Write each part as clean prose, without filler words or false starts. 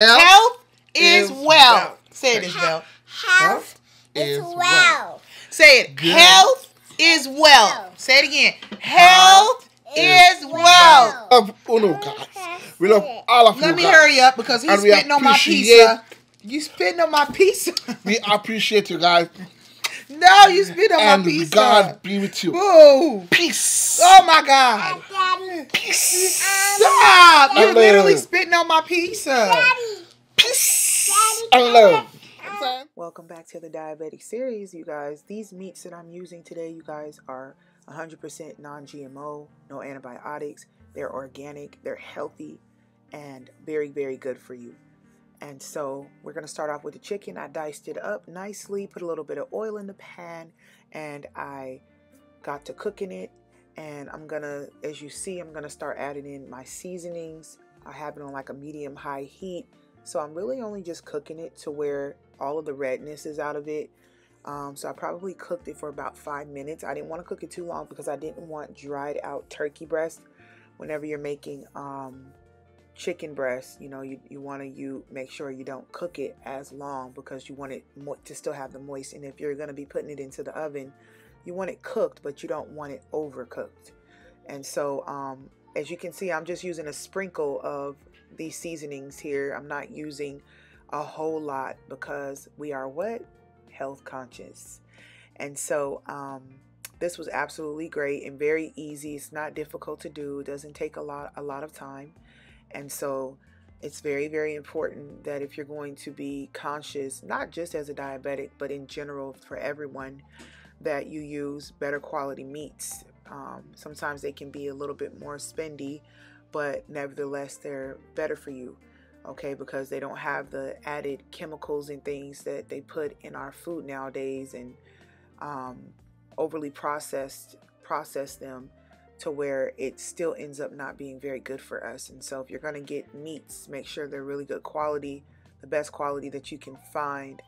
Health is wealth. Say it, Isabel. Health is wealth. Say it. Good. Health is wealth. Say it again. Health is wealth. Uno, guys. We love all of you. Let me hurry up because he's spitting on my pizza. You spitting on my pizza. We appreciate you guys. No, you spit on my pizza. God be with you. Whoa. Peace. Oh my God. Peace. Stop. You're literally spitting on my pizza. Daddy. Peace. And love. Welcome back to the Diabetic series, you guys. These meats that I'm using today, you guys, are 100% non-GMO, no antibiotics. They're organic, they're healthy, and very, very good for you. And so we're going to start off with the chicken. I diced it up nicely, put a little bit of oil in the pan, and I got to cooking it. And I'm going to, as you see, I'm going to start adding in my seasonings. I have it on like a medium-high heat. So I'm really only just cooking it to where all of the redness is out of it. So I probably cooked it for about 5 minutes. I didn't want to cook it too long because I didn't want dried out turkey breast. Whenever you're making chicken breast, you know, you want to make sure you don't cook it as long because you want it to still have the moist. And if you're going to be putting it into the oven, you want it cooked, but you don't want it overcooked. And so as you can see, I'm just using a sprinkle of these seasonings here. I'm not using a whole lot because we are what? Health conscious. And so this was absolutely great and very easy. It's not difficult to do. It doesn't take a lot of time. And so it's very, very important that if you're going to be conscious, not just as a diabetic, but in general for everyone, that you use better quality meats. Sometimes they can be a little bit more spendy, but nevertheless, they're better for you. Okay, because they don't have the added chemicals and things that they put in our food nowadays, and overly process them to where it still ends up not being very good for us. And so if you're going to get meats, make sure they're really good quality, the best quality that you can find.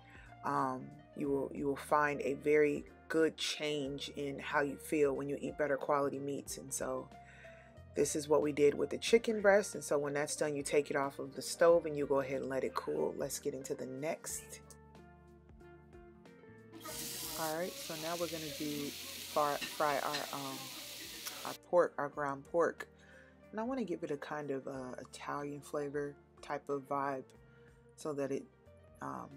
You will find a very good change in how you feel when you eat better quality meats. And so this is what we did with the chicken breast. And so when that's done, you take it off of the stove and you go ahead and let it cool. Let's get into the next. All right, so now we're going to do fry our pork, our ground pork. And I want to give it a kind of Italian flavor type of vibe so that it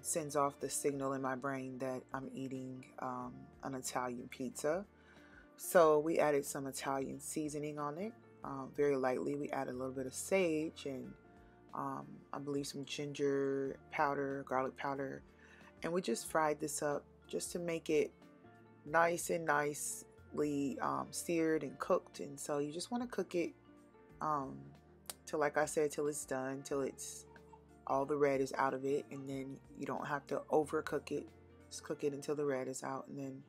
sends off the signal in my brain that I'm eating an Italian pizza. So we added some Italian seasoning on it. Very lightly. We added a little bit of sage and I believe some ginger powder, garlic powder, and we just fried this up just to make it nice and nicely seared and cooked. And so you just want to cook it till, like I said, till it's done, till it's all the red is out of it, and then you don't have to overcook it. Just cook it until the red is out, and then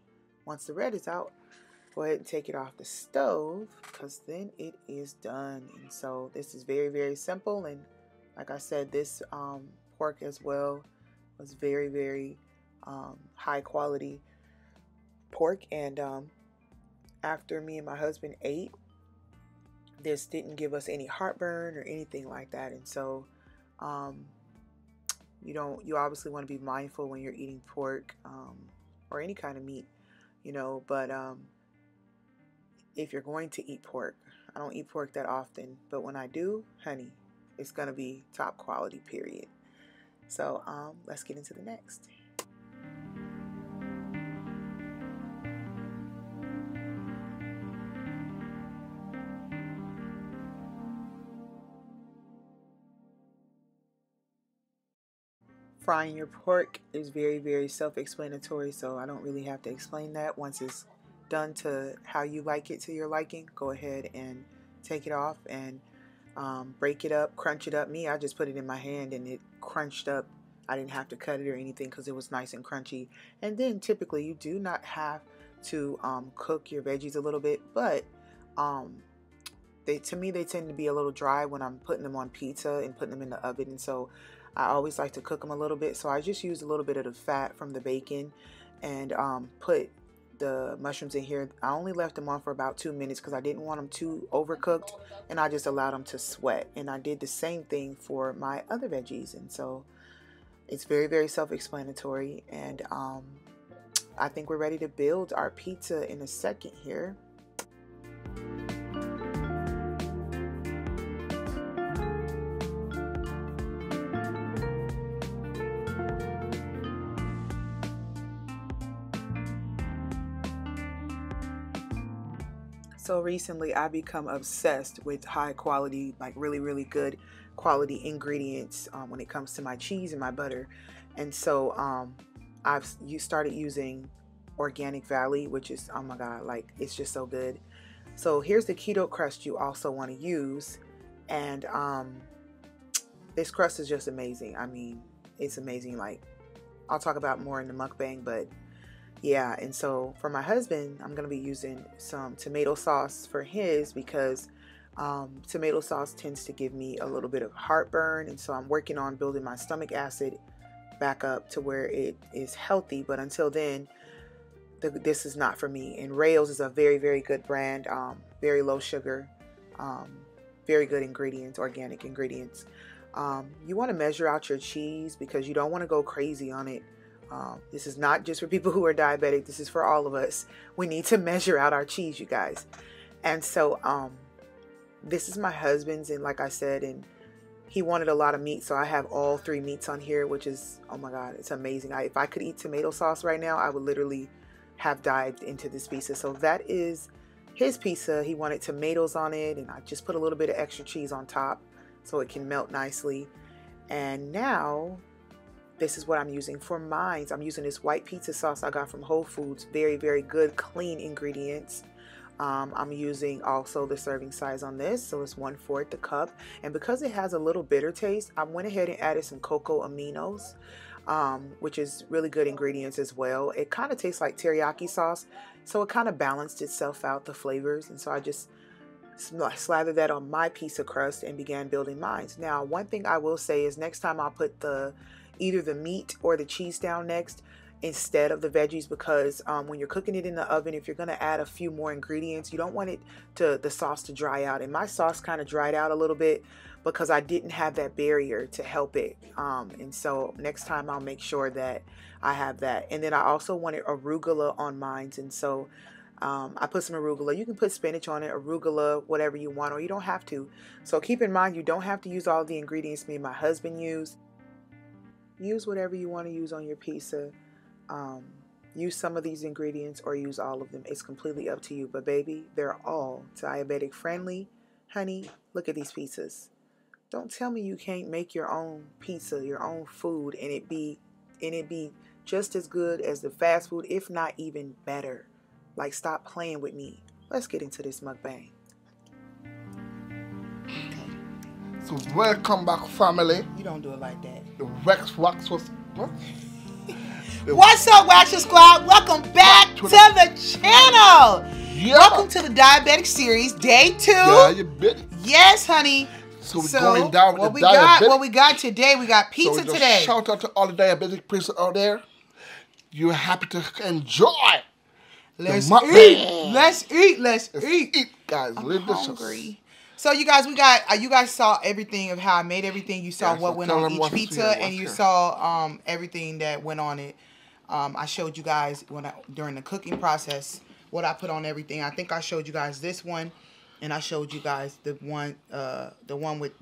once the red is out, go ahead and take it off the stove because then it is done. And so this is very, very simple. And like I said, this pork as well was very, very high quality pork. And after me and my husband ate, this didn't give us any heartburn or anything like that. And so you obviously want to be mindful when you're eating pork or any kind of meat, you know, but if you're going to eat pork, I don't eat pork that often, but when I do, honey, it's going to be top quality, period. So let's get into the next. Frying your pork is very, very self-explanatory, so I don't really have to explain that. Once it's done to how you like it, to your liking, go ahead and take it off and break it up, crunch it up. Me, I just put it in my hand and it crunched up. I didn't have to cut it or anything because it was nice and crunchy. And then typically you do not have to cook your veggies a little bit, but to me they tend to be a little dry when I'm putting them on pizza and putting them in the oven. And so I always like to cook them a little bit. So I just use a little bit of the fat from the bacon and put the mushrooms in here. I only left them on for about 2 minutes because I didn't want them too overcooked, and I just allowed them to sweat. And I did the same thing for my other veggies, and so it's very, very self-explanatory. And I think we're ready to build our pizza in a second here. So recently I've become obsessed with high quality, like really, really good quality ingredients when it comes to my cheese and my butter. And so I've started using Organic Valley, which is, oh my God, like it's just so good. So here's the keto crust you also want to use. And this crust is just amazing. I mean, it's amazing. Like, I'll talk about more in the mukbang, but yeah. And so for my husband, I'm going to be using some tomato sauce for his because tomato sauce tends to give me a little bit of heartburn. And so I'm working on building my stomach acid back up to where it is healthy. But until then, this is not for me. And Rails is a very, very good brand, very low sugar, very good ingredients, organic ingredients. You want to measure out your cheese because you don't want to go crazy on it. This is not just for people who are diabetic. This is for all of us. We need to measure out our cheese, you guys. And so this is my husband's, and like I said, and he wanted a lot of meat, so I have all 3 meats on here, which is, oh my God, it's amazing. If I could eat tomato sauce right now, I would literally have dived into this pizza. So that is his pizza. He wanted tomatoes on it, and I just put a little bit of extra cheese on top so it can melt nicely. And now this is what I'm using for mine. I'm using this white pizza sauce I got from Whole Foods. Very, very good, clean ingredients. I'm using also the serving size on this, so it's 1/4 the cup. And because it has a little bitter taste, I went ahead and added some cocoa aminos, which is really good ingredients as well. It kind of tastes like teriyaki sauce, so it kind of balanced itself out, the flavors. And so I just slathered that on my pizza crust and began building mine. Now, one thing I will say is next time I'll put either the meat or the cheese down next instead of the veggies, because when you're cooking it in the oven, if you're going to add a few more ingredients, you don't want the sauce to dry out. And my sauce kind of dried out a little bit because I didn't have that barrier to help it. And so next time I'll make sure that I have that. And then I also wanted arugula on mine, and so I put some arugula. You can put spinach on it, arugula, whatever you want, or you don't have to. So keep in mind, you don't have to use all the ingredients me and my husband used. Use whatever you want to use on your pizza. Use some of these ingredients or use all of them. It's completely up to you. But baby, they're all diabetic friendly. Honey, look at these pizzas. Don't tell me you can't make your own pizza, your own food, and it be just as good as the fast food, if not even better. Like, stop playing with me. Let's get into this mukbang. So welcome back, family. You don't do it like that. The Rex Wax was what? What's up, Waxer Squad? Welcome back to the channel. Yeah. Welcome to the Diabetic Series, Day 2. Diabetic. Yes, honey. So we're going down with the diabetic. What we got today, we got pizza today. Shout out to all the diabetic people out there. You're happy to enjoy. Let's eat. Let's eat. Let's eat. Guys. I'm hungry. So you guys, you guys saw everything of how I made everything. You saw what went on each pizza, and you saw everything that went on it. I showed you guys during the cooking process what I put on everything. I think I showed you guys this one, and I showed you guys the one with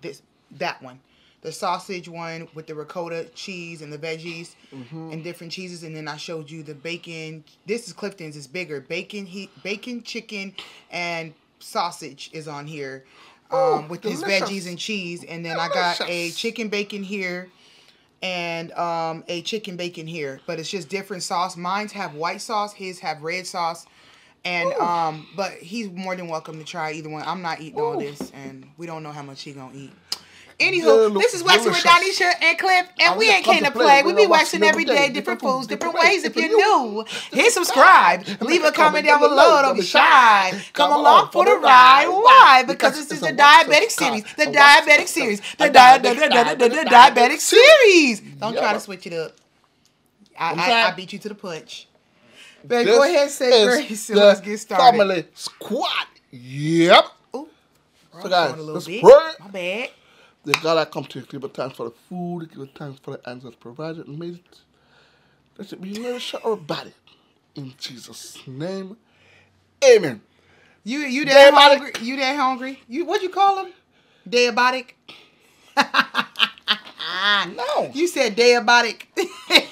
that one, the sausage one with the ricotta cheese and the veggies and different cheeses, and then I showed you the bacon. This is Clifton's. It's bigger. Bacon, chicken, and sausage is on here. With his veggies and cheese, and then I got a chicken bacon here and a chicken bacon here, but it's just different sauce. Mine's have white sauce, his have red sauce, and but he's more than welcome to try either one. I'm not eating all this, and we don't know how much he gonna eat. Anywho, this is Waxing with Donisha and Cliff, and we ain't came to play. We be waxing every day, different foods, different ways. If you're new, hit subscribe, leave a comment down below. Don't be shy. Come along for the ride. Why? Because this is the Diabetic Series. The Diabetic Series. The Diabetic Series. Don't try to switch it up. I beat you to the punch. Babe, go ahead and say grace and let's get started. Family squad. Yep. Ooh, so guys, let's bit. pray. My bad. The God I come to give it thanks for the food, give it thanks for the answers provided and made it. Let it be nourished our body. In Jesus' name. Amen. You that hungry? You that hungry? What you call him? Diabetic? No. You said diabetic.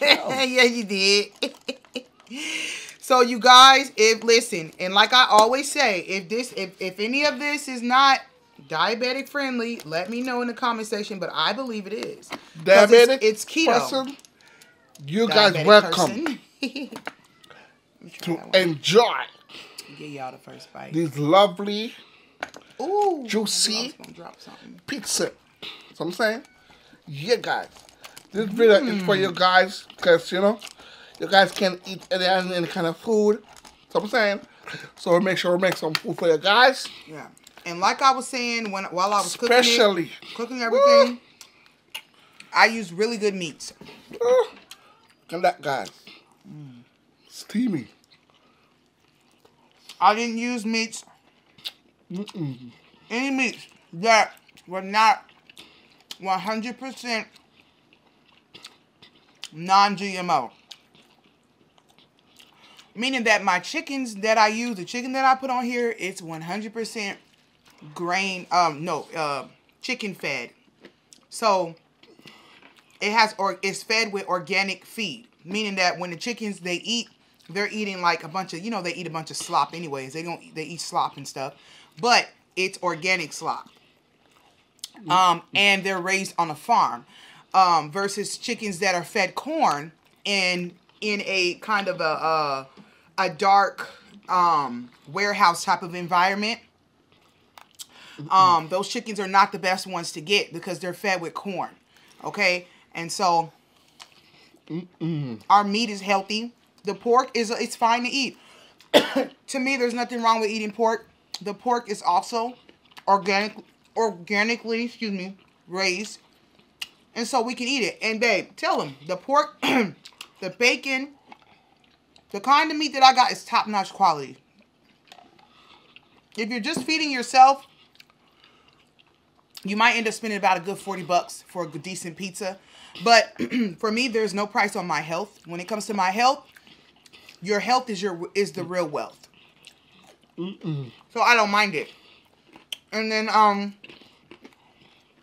No. Yeah, you did. So you guys, listen, and like I always say, if any of this is not diabetic friendly, let me know in the comment section, but I believe it is. Diabetic, it's keto. Person, you Diabetic guys welcome to enjoy. Give y'all the first bite. These lovely, ooh, juicy gonna drop something. pizza. So I'm saying, yeah, guys, this video is for you guys because you guys can't eat any kind of food. So I'm saying, so we make sure we make some food for you guys. Yeah, and like I was saying while I was cooking everything, I used really good meats. Look at that, guys. Steamy. I didn't use meats. Any meats that were not 100% non-GMO. Meaning that my chickens that I use, the chicken that I put on here, it's 100% grain, chicken fed. So it's fed with organic feed. Meaning that when the chickens they eat, they're eating like a bunch of, they eat a bunch of slop anyways. They eat slop and stuff. But it's organic slop. And they're raised on a farm. Versus chickens that are fed corn in a kind of a dark warehouse type of environment. Those chickens are not the best ones to get because they're fed with corn. Okay? And so our meat is healthy. The pork it's fine to eat. To me, there's nothing wrong with eating pork. The pork is also organically, raised. And so we can eat it. And babe, tell them the pork, the bacon, the kind of meat that I got is top-notch quality. If you're just feeding yourself, you might end up spending about a good $40 for a good, decent pizza. But for me, there's no price on my health. When it comes to my health, your health is the real wealth. So I don't mind it. And then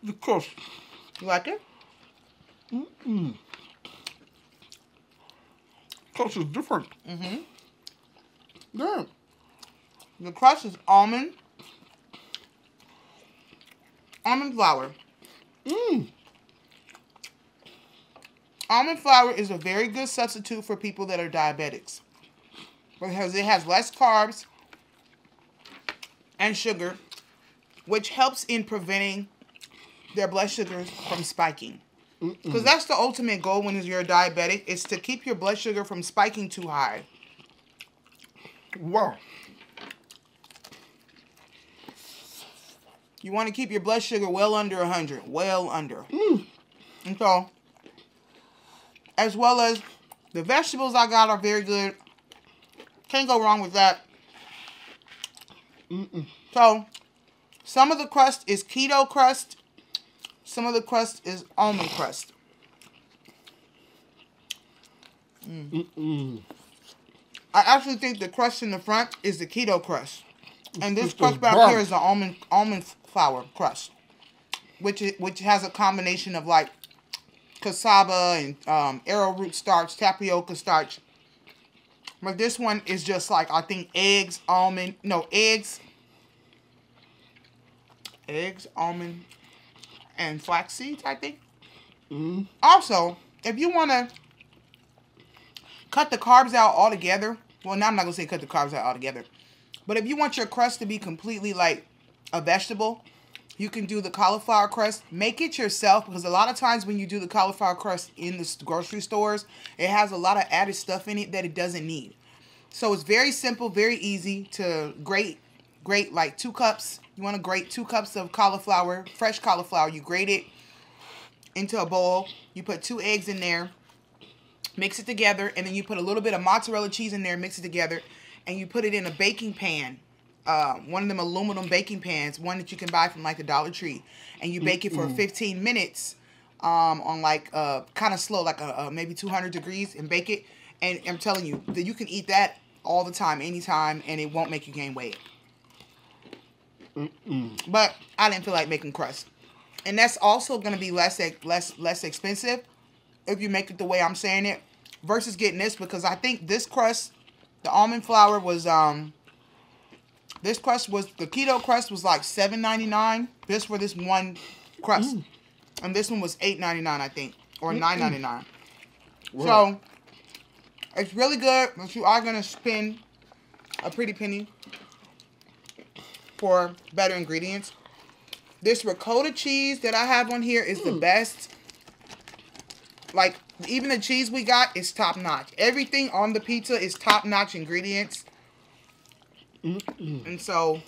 the crust. You like it? Crust is different. Yeah. The crust is almond flour. Almond flour is a very good substitute for people that are diabetics because it has less carbs and sugar, which helps in preventing their blood sugars from spiking. Because that's the ultimate goal when you're a diabetic, is to keep your blood sugar from spiking too high. Wow. You want to keep your blood sugar well under 100. Well under. And so, as well as the vegetables I got are very good. Can't go wrong with that. So, some of the crust is keto crust. Some of the crust is almond crust. I actually think the crust in the front is the keto crust. And this crust back here is the almond flour crust. Which has a combination of like cassava and arrowroot starch, tapioca starch. But this one is just like, I think eggs, almond, and flax seeds, I think. Also, if you want to cut the carbs out altogether, well, now I'm not going to say cut the carbs out altogether, but if you want your crust to be completely like a vegetable, you can do the cauliflower crust. Make it yourself, because a lot of times when you do the cauliflower crust in the grocery stores, it has a lot of added stuff in it that it doesn't need. So it's very simple, very easy to grate like 2 cups. You want to grate 2 cups of cauliflower, fresh cauliflower. You grate it into a bowl. You put 2 eggs in there. Mix it together, and then you put a little bit of mozzarella cheese in there, mix it together, and you put it in a baking pan. One of them aluminum baking pans, one that you can buy from like the Dollar Tree, and you bake it for 15 minutes on like kind of slow, like maybe 200 degrees, and bake it. And I'm telling you that you can eat that all the time, anytime, and it won't make you gain weight. But I didn't feel like making crust, and that's also going to be less expensive if you make it the way I'm saying it versus getting this, because I think this crust, the almond flour was this crust was, the keto crust was like $7.99 just for this one crust. And this one was $8.99, I think, or $9.99. So it's really good, but you are gonna spend a pretty penny for better ingredients. This ricotta cheese that I have on here is the best. Like, even the cheese we got is top notch. Everything on the pizza is top notch ingredients. And so,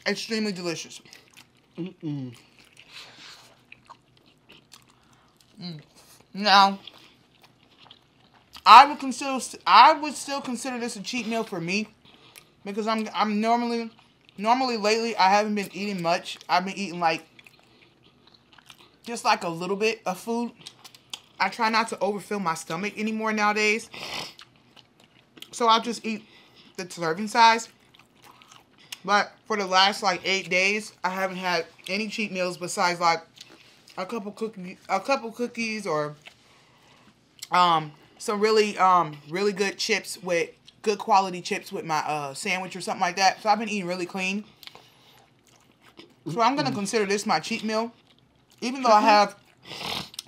extremely delicious. Now, I would still consider this a cheat meal for me, because I'm normally lately I haven't been eating much. I've been eating like just like a little bit of food. I try not to overfill my stomach anymore nowadays. So I'll just eat the serving size. But for the last like 8 days, I haven't had any cheat meals besides like a couple cookies or some really good chips, with good quality chips with my sandwich or something like that. So I've been eating really clean. So I'm gonna consider this my cheat meal, even though I have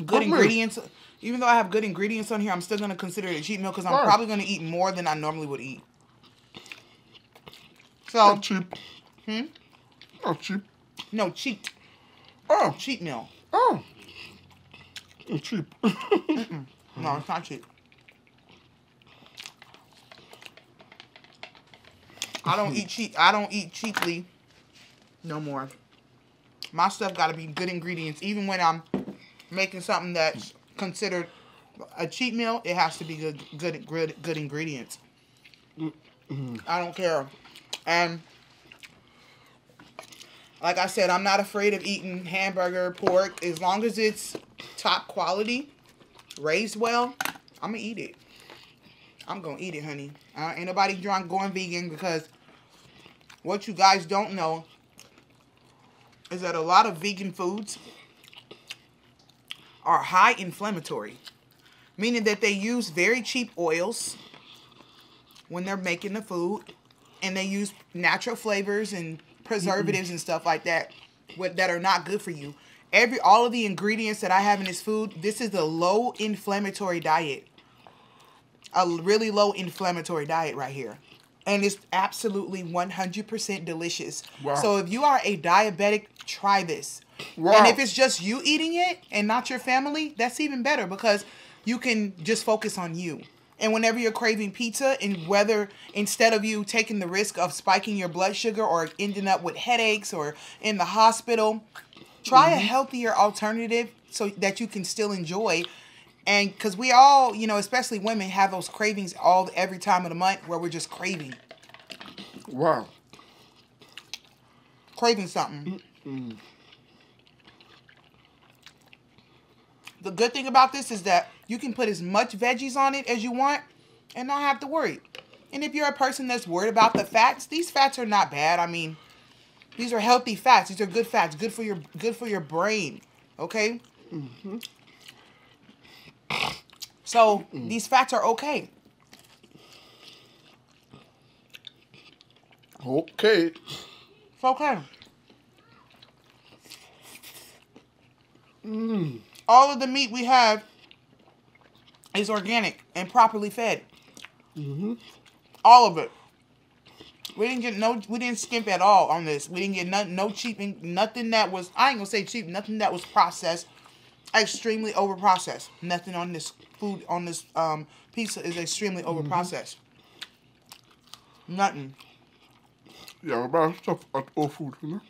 good ingredients. Even though I have good ingredients on here, I'm still gonna consider it a cheat meal because I'm probably gonna eat more than I normally would eat. So not cheap. Not cheap. No, cheat. Oh, cheat meal. Oh, it's cheap. No, it's not cheap. I don't eat cheap. I don't eat cheaply no more. My stuff got to be good ingredients. Even when I'm making something that's considered a cheat meal, it has to be good ingredients. I don't care. And like I said, I'm not afraid of eating hamburger, pork, as long as it's top quality, raised well. I'm gonna eat it. I'm gonna eat it, honey. Ain't nobody going vegan, because what you guys don't know is that a lot of vegan foods are high inflammatory, meaning that they use very cheap oils when they're making the food, and they use natural flavors and preservatives and stuff like that that are not good for you. All of the ingredients that I have in this food, this is a low inflammatory diet. A really low inflammatory diet right here. And it's absolutely 100% delicious. Wow. So if you are a diabetic, try this. Wow. And if it's just you eating it and not your family, that's even better, because you can just focus on you. And whenever you're craving pizza, and whether instead of you taking the risk of spiking your blood sugar or ending up with headaches or in the hospital, try a healthier alternative so that you can still enjoy. And because we all, you know, especially women, have those cravings every time of the month where we're just craving. Wow. Craving something. The good thing about this is that you can put as much veggies on it as you want and not have to worry. And if you're a person that's worried about the fats, these fats are not bad. I mean, these are healthy fats. These are good fats, good for your brain. Okay? So these fats are okay. Okay. It's okay. All of the meat we have is organic and properly fed. All of it. We didn't skimp at all on this. We didn't get no cheap, nothing that was, I ain't gonna say cheap, nothing that was processed, extremely over processed. Nothing on this food, on this pizza is extremely over processed. Nothing. Yeah, about stuff at all food, you know?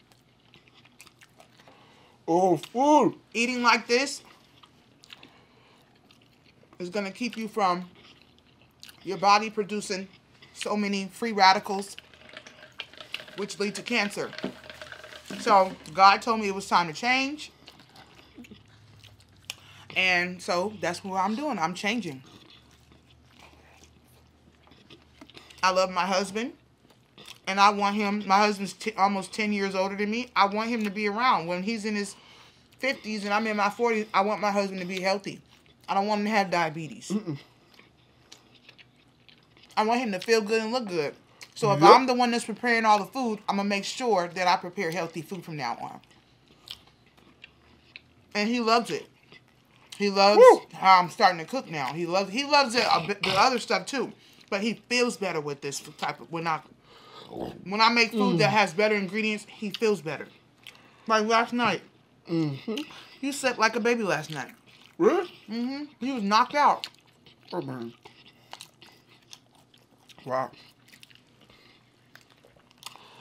Oh, food. Eating like this is going to keep you from your body producing so many free radicals, which lead to cancer. So God told me it was time to change. And so that's what I'm doing. I'm changing. I love my husband. And I want him, my husband's almost 10 years older than me. I want him to be around. When he's in his 50s and I'm in my 40s, I want my husband to be healthy. I don't want him to have diabetes. I want him to feel good and look good. So if I'm the one that's preparing all the food, I'm going to make sure that I prepare healthy food from now on. And he loves it. He loves how I'm starting to cook now. He loves the other stuff too. But he feels better with this type of, when I make food that has better ingredients, he feels better. Like last night. You slept like a baby last night. Really? He was knocked out. Oh, man. Wow.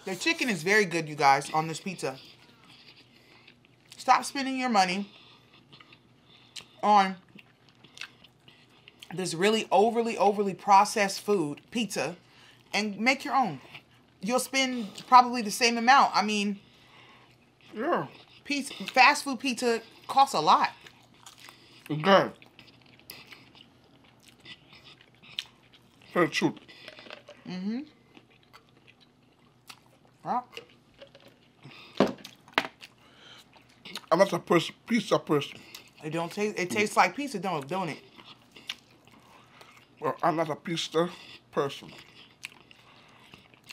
The chicken is very good, you guys, on this pizza. Stop spending your money on this really overly processed food, pizza, and make your own. You'll spend probably the same amount. I mean, Yeah. fast food pizza costs a lot. Okay. Tell the truth. Well, I'm not a pizza person. it tastes like pizza, don't it? Well, I'm not a pizza person.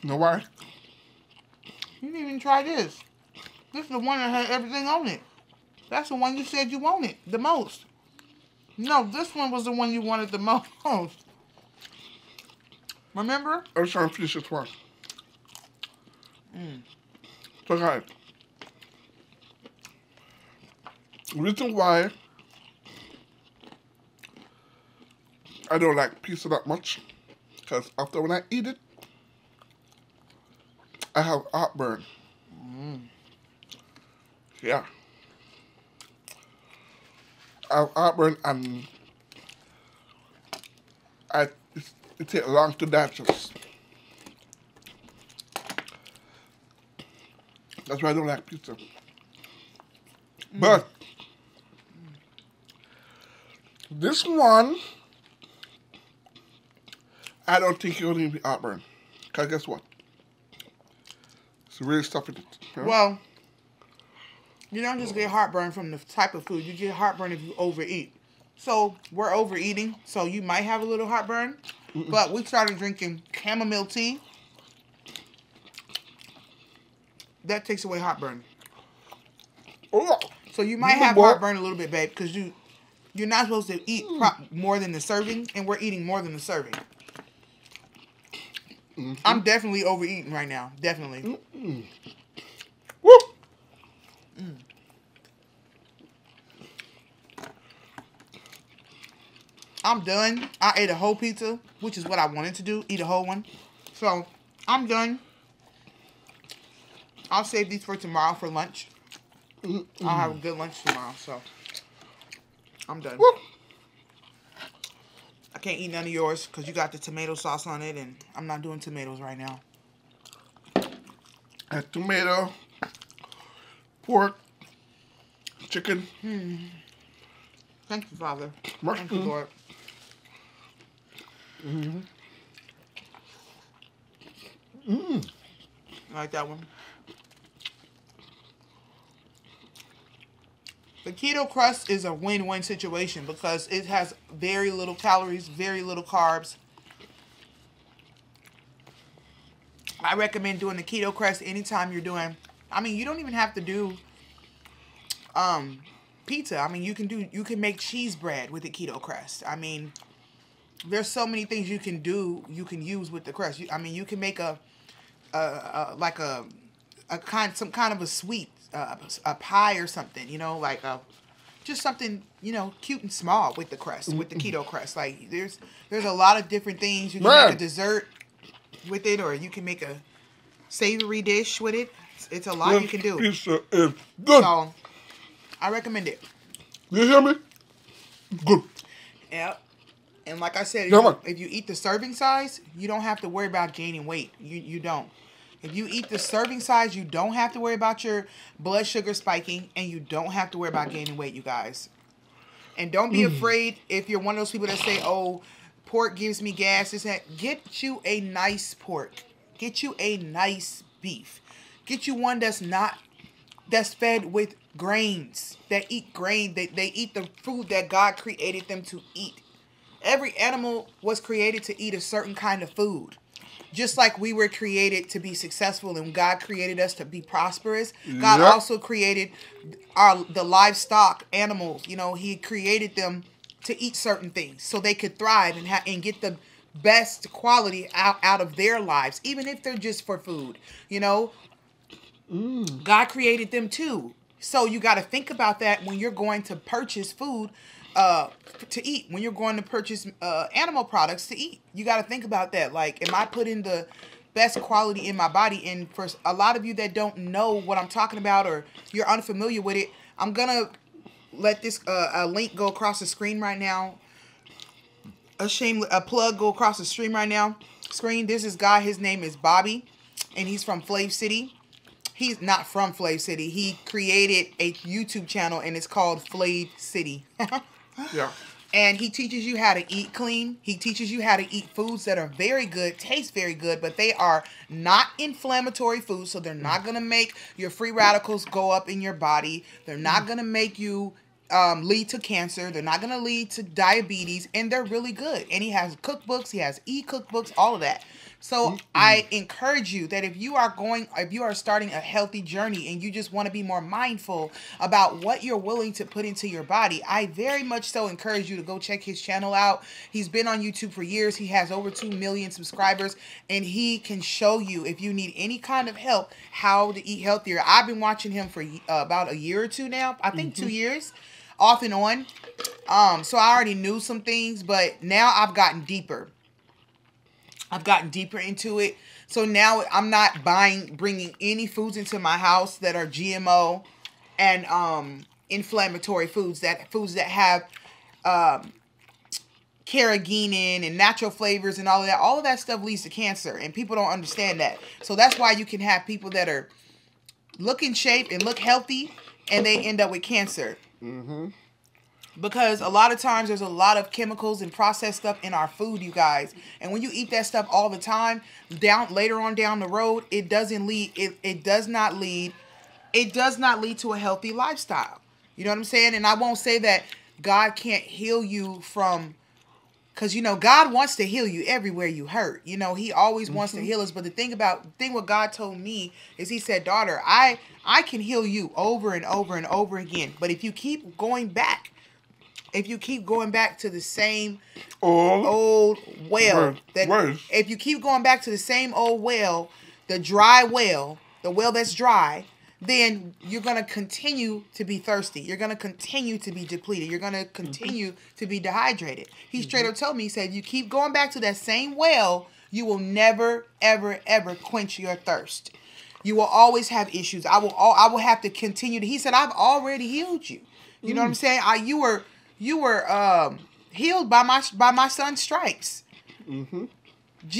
You know why? You didn't even try this. This is the one that had everything on it. That's the one you said you wanted the most. No, this one was the one you wanted the most. Remember? I was trying to finish this one. So guys, the reason why I don't like pizza that much, because after when I eat it, I have heartburn. Yeah. I have heartburn and it takes long to digest. That's why I don't like pizza. But this one, I don't think you're going to be heartburn. Because guess what? It's really stuff in it. You know? Well, you don't just get heartburn from the type of food. You get heartburn if you overeat. So we're overeating, so you might have a little heartburn. But we started drinking chamomile tea. That takes away heartburn. Oh, So you might have heartburn a little bit, babe, because you're not supposed to eat more than the serving, and we're eating more than the serving. I'm definitely overeating right now. Definitely. Woo! I'm done. I ate a whole pizza, which is what I wanted to do, eat a whole one. So, I'm done. I'll save these for tomorrow for lunch. I'll have a good lunch tomorrow, so I'm done. Woo! I can't eat none of yours because you got the tomato sauce on it, and I'm not doing tomatoes right now. And tomato, pork, chicken. Thank you, Father. Mushroom. Thank you, Lord. You like that one? The keto crust is a win-win situation because it has very little calories, very little carbs. I recommend doing the keto crust anytime you're doing, I mean, you don't even have to do pizza. I mean, you can make cheese bread with the keto crust. I mean, there's so many things you can do, you can use with the crust. I mean, you can make some kind of a sweet, a pie or something, you know, like just something, you know, cute and small with the crust, with the keto crust. Like there's a lot of different things. You can make a dessert with it, or you can make a savory dish with it. It's a lot you can do. Pizza is good. So I recommend it. You hear me? Good. Yep. And like I said, Yeah, if you eat the serving size, you don't have to worry about gaining weight. You don't. If you eat the serving size, you don't have to worry about your blood sugar spiking, and you don't have to worry about gaining weight, you guys. And don't be afraid if you're one of those people that say, oh, pork gives me gas. Get you a nice pork. Get you a nice beef. Get you one that's fed with grains. That eat grain. They eat the food that God created them to eat. Every animal was created to eat a certain kind of food. Just like we were created to be successful and God created us to be prosperous, God also created the livestock animals. You know, He created them to eat certain things so they could thrive and get the best quality out of their lives, even if they're just for food. You know, God created them too. So you got to think about that when you're going to purchase food to eat. When you're going to purchase animal products to eat, you got to think about that. Like, am I putting the best quality in my body? And for a lot of you that don't know what I'm talking about, or you're unfamiliar with it, I'm gonna let this a link go across the screen right now. A plug go across the screen right now. This is guy. His name is Bobby, and he's from Flav City. He's not from Flav City. He created a YouTube channel, and it's called Flav City. Yeah. And he teaches you how to eat clean. He teaches you how to eat foods that are very good, taste very good, but they are not inflammatory foods, so they're not going to make your free radicals go up in your body. They're not going to make you lead to cancer. They're not going to lead to diabetes, and they're really good. And he has cookbooks. He has e-cookbooks, all of that. So I encourage you that if you are starting a healthy journey and you just want to be more mindful about what you're willing to put into your body, I very much so encourage you to go check his channel out. He's been on YouTube for years. He has over 2 million subscribers, and he can show you, if you need any kind of help, how to eat healthier. I've been watching him for about a year or two now. I think 2 years, off and on. So I already knew some things, but now I've gotten deeper. I've gotten deeper into it. So now I'm not bringing any foods into my house that are GMO and inflammatory foods that have carrageenan and natural flavors and all of that. All of that stuff leads to cancer, and people don't understand that. So that's why you can have people that are look in shape and look healthy, and they end up with cancer. Because a lot of times there's a lot of chemicals and processed stuff in our food, you guys. And when you eat that stuff all the time, later on down the road, it does not lead to a healthy lifestyle. You know what I'm saying? And I won't say that God can't heal you from, because, you know, God wants to heal you everywhere you hurt. You know, He always wants to heal us. But the thing what God told me is He said, daughter, I can heal you over and over and over again. But if you keep going back to the same old well, if you keep going back to the same old well, the dry well, the well that's dry, then you're going to continue to be thirsty. You're going to continue to be depleted. You're going to continue to be dehydrated. He straight up told me, he said, you keep going back to that same well, you will never, ever, ever quench your thirst. You will always have issues. I will have to continue to, he said, I've already healed you. You know what I'm saying? You were healed by my son's stripes.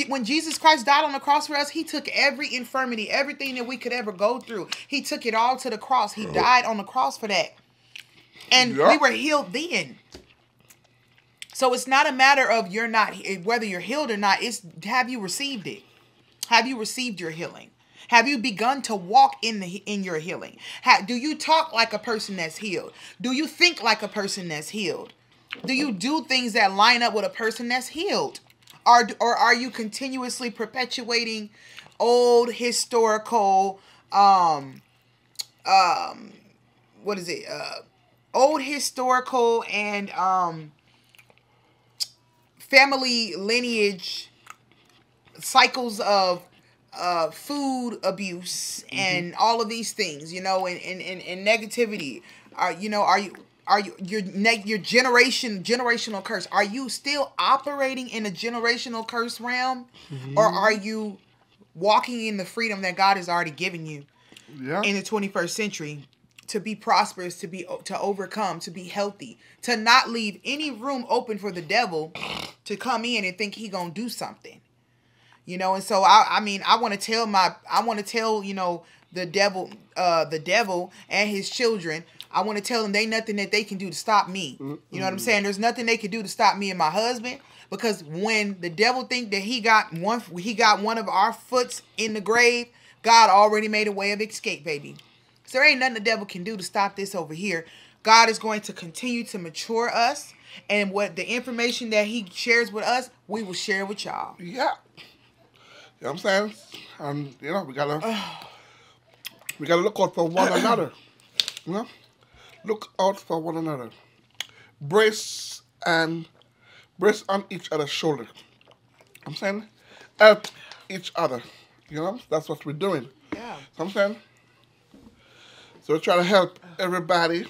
When Jesus Christ died on the cross for us, He took every infirmity, everything that we could ever go through. He took it all to the cross. He died on the cross for that. And we were healed then. So it's not a matter of whether you're healed or not. It's, have you received it? Have you received your healing? Have you begun to walk in your healing? Do you talk like a person that's healed? Do you think like a person that's healed? Do you do things that line up with a person that's healed? Or are you continuously perpetuating old historical, old historical and family lineage cycles of food abuse and all of these things, you know, and negativity? Are you your generational curse? Are you still operating in a generational curse realm, or are you walking in the freedom that God has already given you in the 21st century be prosperous, to overcome, to be healthy, to not leave any room open for the devil to come in and think he gonna do something. You know, and so I mean, I want to tell, you know, the devil and his children, I want to tell them they nothing that they can do to stop me. You know what I'm saying? There's nothing they can do to stop me and my husband, because when the devil think that he got one of our foots in the grave, God already made a way of escape, baby. So there ain't nothing the devil can do to stop this over here. God is going to continue to mature us, and what the information that he shares with us, we will share with y'all. Yeah. You know what I'm saying? And, you know, we gotta look out for one another. You know? Look out for one another. Brace on each other's shoulder. I'm saying? Help each other. You know? That's what we're doing. Yeah. I'm saying? So we're trying to help everybody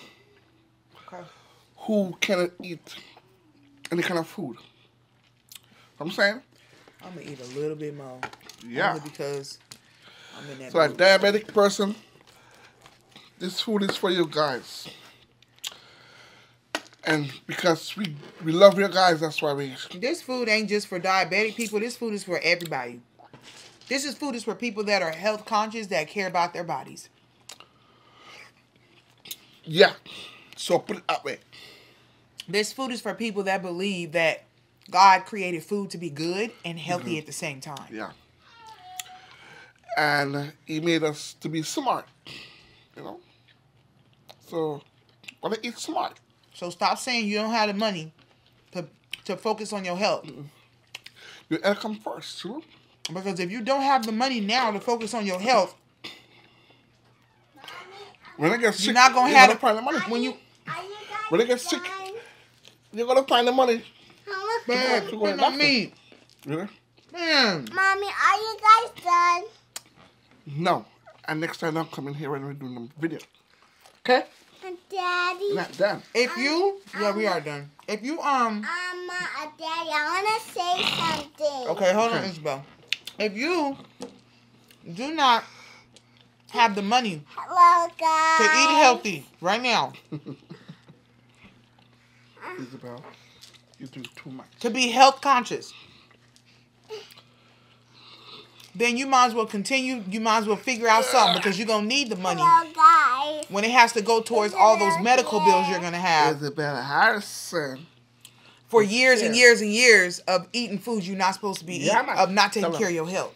who cannot eat any kind of food. I'm saying? I'm going to eat a little bit more. Yeah. Only because I'm in that So, a diabetic person, this food is for you guys. And because we love you guys, that's why we... This food ain't just for diabetic people. This food is for everybody. This food is for people that are health conscious, that care about their bodies. Yeah. So, put it that way. This food is for people that believe that God created food to be good and healthy at the same time. Yeah. And he made us to be smart. You know? So, gotta eat smart. So stop saying you don't have the money to focus on your health. Your health come first, you know? Because if you don't have the money now to focus on your health, when I get sick, you're not gonna have to find the money. When I get sick, you're gonna find the money. man, depend on me. Really? Man. Mommy, are you guys done? No. And next time I'll come in here when we're doing the video. Okay? Daddy. Not done. If you, yeah, we are done. If you, Daddy, I want to say something. okay, hold on, Isabel. If you do not have the money Hello, to guys. eat healthy right now, Isabel, you do too much. to be health conscious, then you might as well continue. You might as well figure out something, because you're going to need the money Hello, guys. when it has to go towards all those medical bills you're going to have Isabel Harrison. for years and years and years of eating foods you're not supposed to be eating, of not taking care of your health.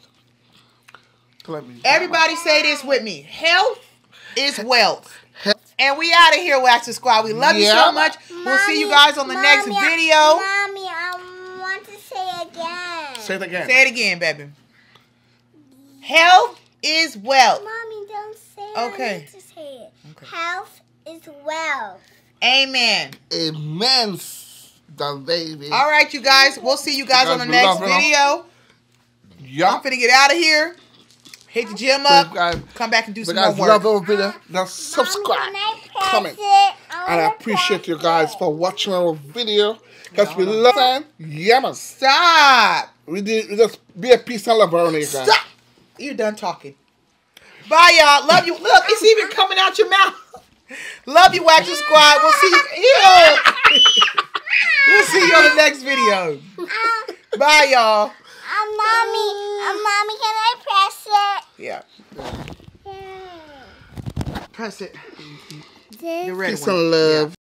Everybody say this with me. Health is wealth. And we out of here, Waxer Squad. We love you so much. We'll see you guys on the next video. Mommy, I want to say it again. Say it again. Say it again, baby. Health is wealth. Mommy, don't say it. Okay. I need to say it. Okay. Health is wealth. Amen. Amen, the baby. All right, you guys. We'll see you guys on the next video. I'm finna get out of here. Hit the gym up. Come back and do some more work. Love our video. Now subscribe, comment, and I appreciate you guys for watching our video, because we love it. Yeah, man. Stop. We just be a peace and love around here, guys. Stop. You're done talking. Bye, y'all. Love you. Look, it's even coming out your mouth. Love you, Waxer Squad. We'll see you. Ew. We'll see you on the next video. Bye, y'all. Mommy, can I press it? Yeah. Press it. This. You're ready. Peace and love. Yeah.